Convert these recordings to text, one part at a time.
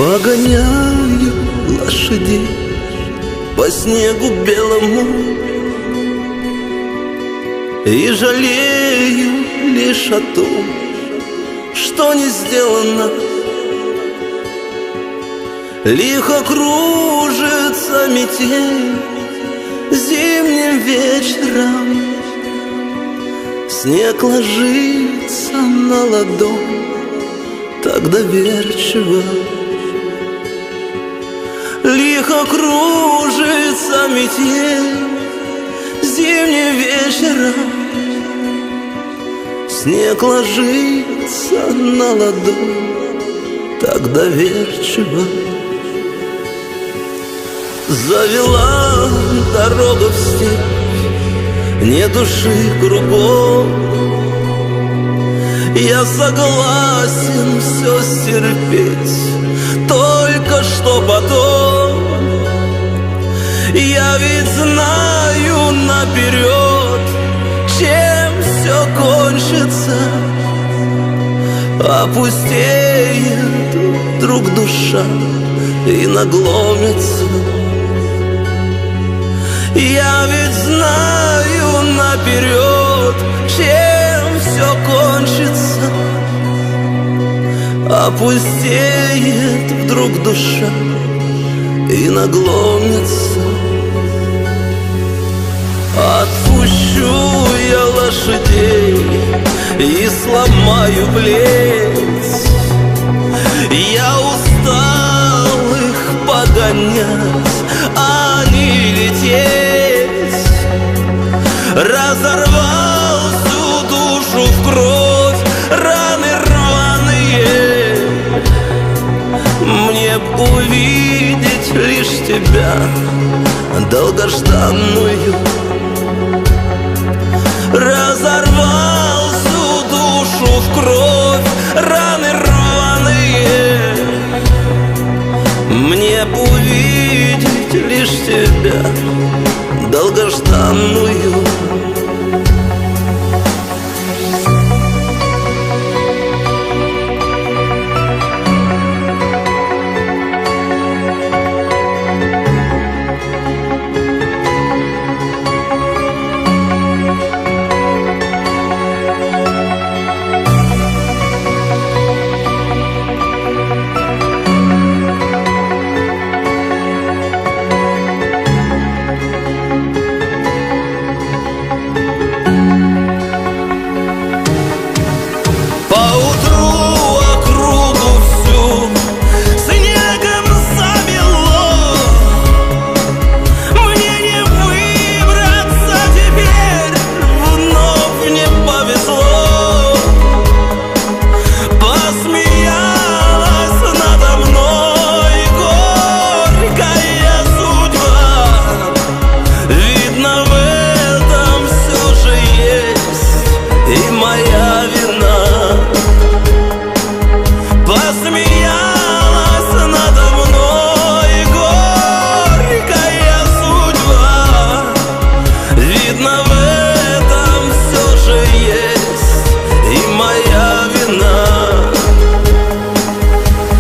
Погоняю лошадей по снегу белому и жалею лишь о том, что не сделано. Лихо кружится метель зимним вечером, снег ложится на ладонь так доверчиво. Лихо кружится метель зимним вечером, снег ложится на ладонь так доверчиво. Завела дорога в степь, не души кругом. Я согласен все стерпеть, только что потом. Я ведь знаю наперед, чем все кончится. Опустеет вдруг душа и нагломится. Я ведь знаю наперед, чем все кончится. Опустеет вдруг душа и нагломится. Отпущу я лошадей и сломаю плеть. Я устал их погонять, а не лететь. Разорвал всю душу в кровь, раны рваные. Мне б увидеть лишь тебя, долгожданную. Разорвал всю душу в кровь, раны рваные. Мне б увидеть лишь тебя, долгожданную.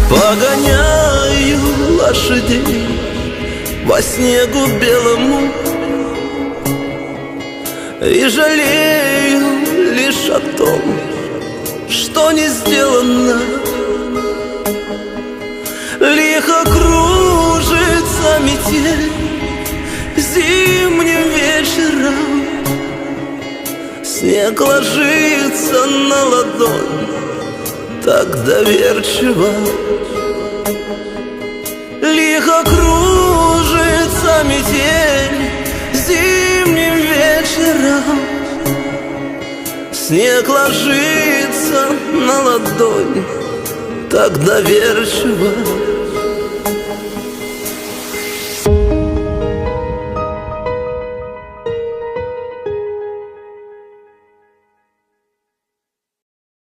Погоняю лошадей по снегу белому и жалею лишь о том, что не сделано. Лихо кружится метель зимним вечером, снег ложится на ладонь так доверчиво. Лихо кружится метель зимним вечером, снег ложится на ладонь так доверчиво.